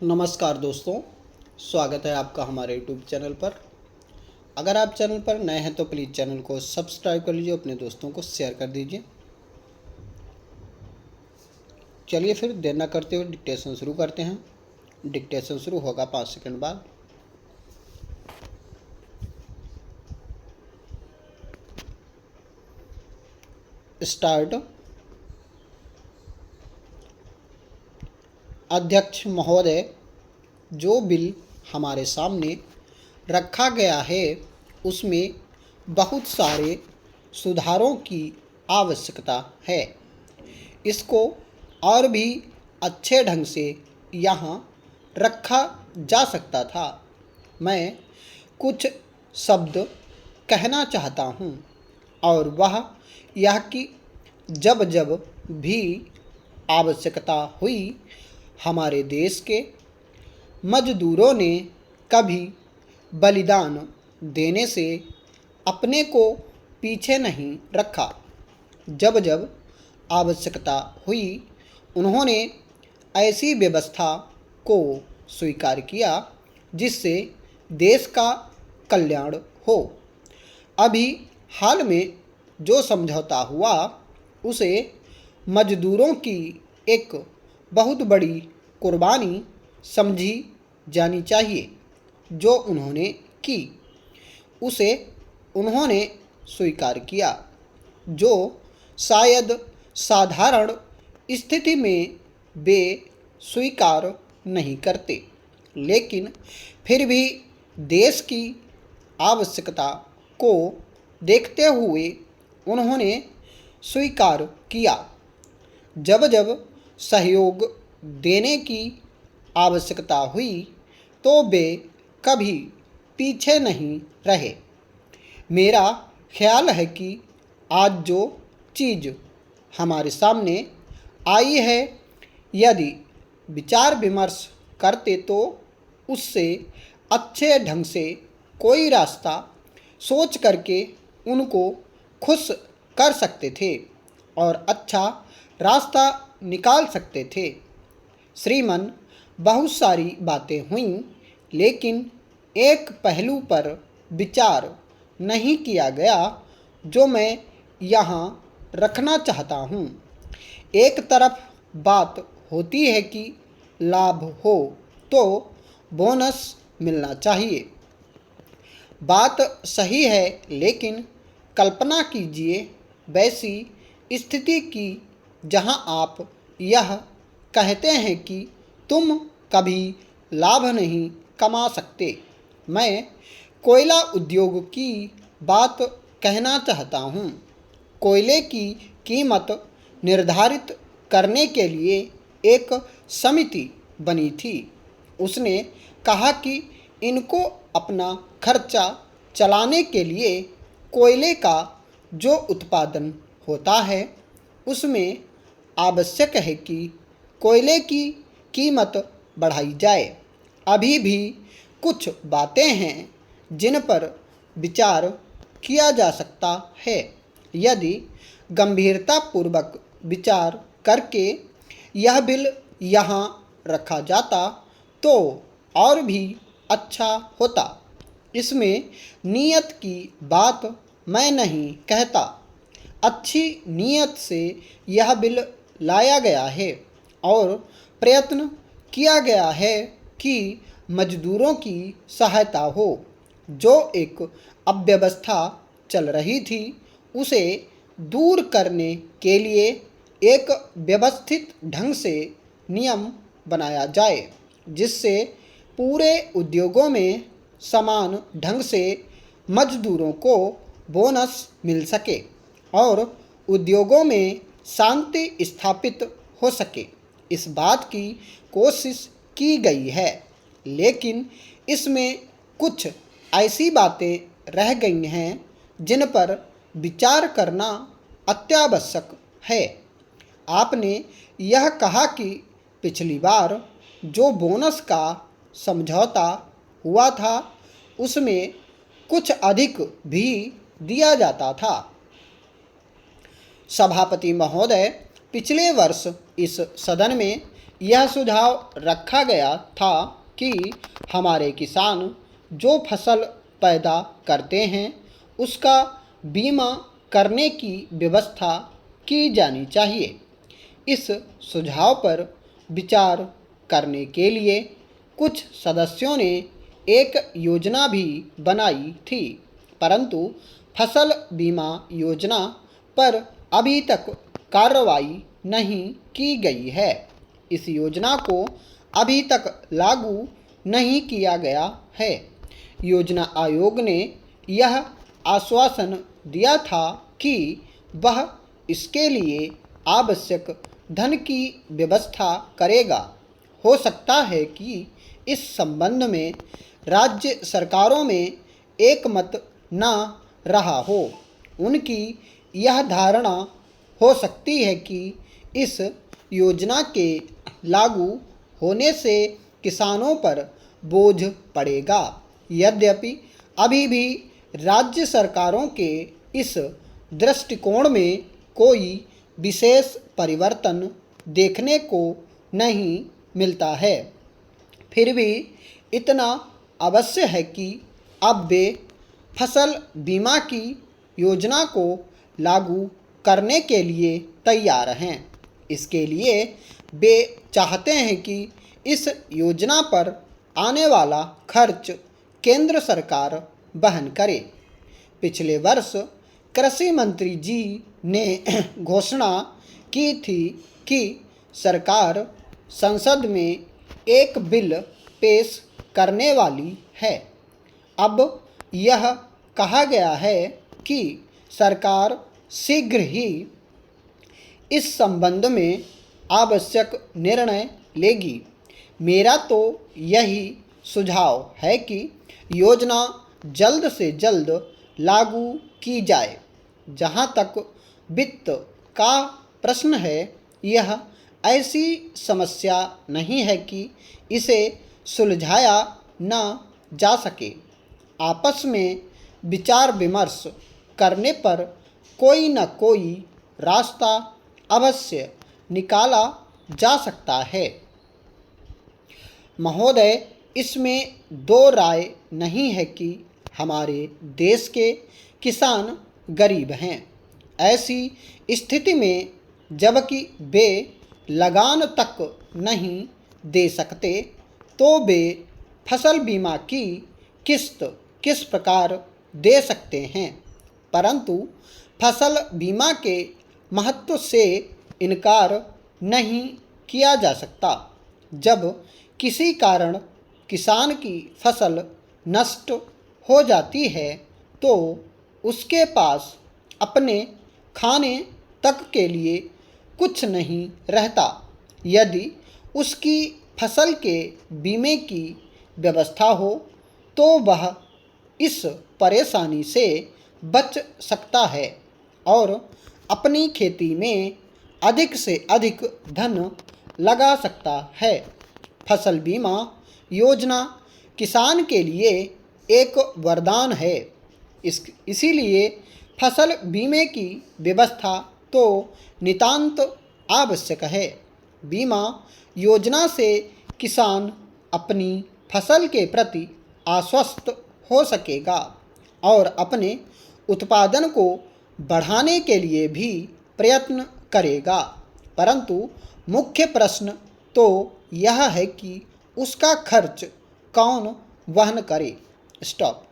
नमस्कार दोस्तों, स्वागत है आपका हमारे यूट्यूब चैनल पर। अगर आप चैनल पर नए हैं तो प्लीज़ चैनल को सब्सक्राइब कर लीजिए, अपने दोस्तों को शेयर कर दीजिए। चलिए फिर देर न करते हुए डिक्टेशन शुरू करते हैं। डिक्टेशन शुरू होगा 5 सेकंड बाद। स्टार्ट। अध्यक्ष महोदय, जो बिल हमारे सामने रखा गया है उसमें बहुत सारे सुधारों की आवश्यकता है। इसको और भी अच्छे ढंग से यहाँ रखा जा सकता था। मैं कुछ शब्द कहना चाहता हूँ और वह यह कि जब जब भी आवश्यकता हुई हमारे देश के मजदूरों ने कभी बलिदान देने से अपने को पीछे नहीं रखा। जब जब आवश्यकता हुई उन्होंने ऐसी व्यवस्था को स्वीकार किया जिससे देश का कल्याण हो। अभी हाल में जो समझौता हुआ उसे मजदूरों की एक बहुत बड़ी कुर्बानी समझी जानी चाहिए जो उन्होंने की। उसे उन्होंने स्वीकार किया जो शायद साधारण स्थिति में वे स्वीकार नहीं करते, लेकिन फिर भी देश की आवश्यकता को देखते हुए उन्होंने स्वीकार किया। जब जब सहयोग देने की आवश्यकता हुई तो वे कभी पीछे नहीं रहे। मेरा ख्याल है कि आज जो चीज़ हमारे सामने आई है, यदि विचार विमर्श करते तो उससे अच्छे ढंग से कोई रास्ता सोच करके उनको खुश कर सकते थे और अच्छा रास्ता निकाल सकते थे। श्रीमान, बहुत सारी बातें हुईं, लेकिन एक पहलू पर विचार नहीं किया गया जो मैं यहाँ रखना चाहता हूँ। एक तरफ बात होती है कि लाभ हो तो बोनस मिलना चाहिए। बात सही है, लेकिन कल्पना कीजिए वैसी स्थिति की जहां आप यह कहते हैं कि तुम कभी लाभ नहीं कमा सकते। मैं कोयला उद्योग की बात कहना चाहता हूँ। कोयले की कीमत निर्धारित करने के लिए एक समिति बनी थी। उसने कहा कि इनको अपना खर्चा चलाने के लिए कोयले का जो उत्पादन होता है उसमें आवश्यक है कि कोयले की कीमत बढ़ाई जाए। अभी भी कुछ बातें हैं जिन पर विचार किया जा सकता है। यदि गंभीरतापूर्वक विचार करके यह बिल यहाँ रखा जाता तो और भी अच्छा होता। इसमें नीयत की बात मैं नहीं कहता। अच्छी नीयत से यह बिल लाया गया है और प्रयत्न किया गया है कि मजदूरों की सहायता हो। जो एक अव्यवस्था चल रही थी उसे दूर करने के लिए एक व्यवस्थित ढंग से नियम बनाया जाए जिससे पूरे उद्योगों में समान ढंग से मजदूरों को बोनस मिल सके और उद्योगों में शांति स्थापित हो सके। इस बात की कोशिश की गई है, लेकिन इसमें कुछ ऐसी बातें रह गई हैं जिन पर विचार करना अत्यावश्यक है। आपने यह कहा कि पिछली बार जो बोनस का समझौता हुआ था उसमें कुछ अधिक भी दिया जाता था। सभापति महोदय, पिछले वर्ष इस सदन में यह सुझाव रखा गया था कि हमारे किसान जो फसल पैदा करते हैं उसका बीमा करने की व्यवस्था की जानी चाहिए। इस सुझाव पर विचार करने के लिए कुछ सदस्यों ने एक योजना भी बनाई थी, परंतु फसल बीमा योजना पर अभी तक कार्रवाई नहीं की गई है। इस योजना को अभी तक लागू नहीं किया गया है। योजना आयोग ने यह आश्वासन दिया था कि वह इसके लिए आवश्यक धन की व्यवस्था करेगा। हो सकता है कि इस संबंध में राज्य सरकारों में एक मत न रहा हो। उनकी यह धारणा हो सकती है कि इस योजना के लागू होने से किसानों पर बोझ पड़ेगा। यद्यपि अभी भी राज्य सरकारों के इस दृष्टिकोण में कोई विशेष परिवर्तन देखने को नहीं मिलता है, फिर भी इतना अवश्य है कि अब वे फसल बीमा की योजना को लागू करने के लिए तैयार हैं। इसके लिए वे चाहते हैं कि इस योजना पर आने वाला खर्च केंद्र सरकार वहन करे। पिछले वर्ष कृषि मंत्री जी ने घोषणा की थी कि सरकार संसद में एक बिल पेश करने वाली है। अब यह कहा गया है कि सरकार शीघ्र ही इस संबंध में आवश्यक निर्णय लेगी। मेरा तो यही सुझाव है कि योजना जल्द से जल्द लागू की जाए। जहाँ तक वित्त का प्रश्न है, यह ऐसी समस्या नहीं है कि इसे सुलझाया न जा सके। आपस में विचार विमर्श करने पर कोई न कोई रास्ता अवश्य निकाला जा सकता है। महोदय, इसमें दो राय नहीं है कि हमारे देश के किसान गरीब हैं। ऐसी स्थिति में जबकि वे लगान तक नहीं दे सकते, तो वे फसल बीमा की किस्त किस प्रकार दे सकते हैं। परंतु फसल बीमा के महत्व से इनकार नहीं किया जा सकता। जब किसी कारण किसान की फसल नष्ट हो जाती है तो उसके पास अपने खाने तक के लिए कुछ नहीं रहता। यदि उसकी फसल के बीमे की व्यवस्था हो तो वह इस परेशानी से बच सकता है और अपनी खेती में अधिक से अधिक धन लगा सकता है। फसल बीमा योजना किसान के लिए एक वरदान है। इसीलिए फसल बीमे की व्यवस्था तो नितांत आवश्यक है। बीमा योजना से किसान अपनी फसल के प्रति आश्वस्त हो सकेगा और अपने उत्पादन को बढ़ाने के लिए भी प्रयत्न करेगा। परंतु मुख्य प्रश्न तो यह है कि उसका खर्च कौन वहन करे। स्टॉप।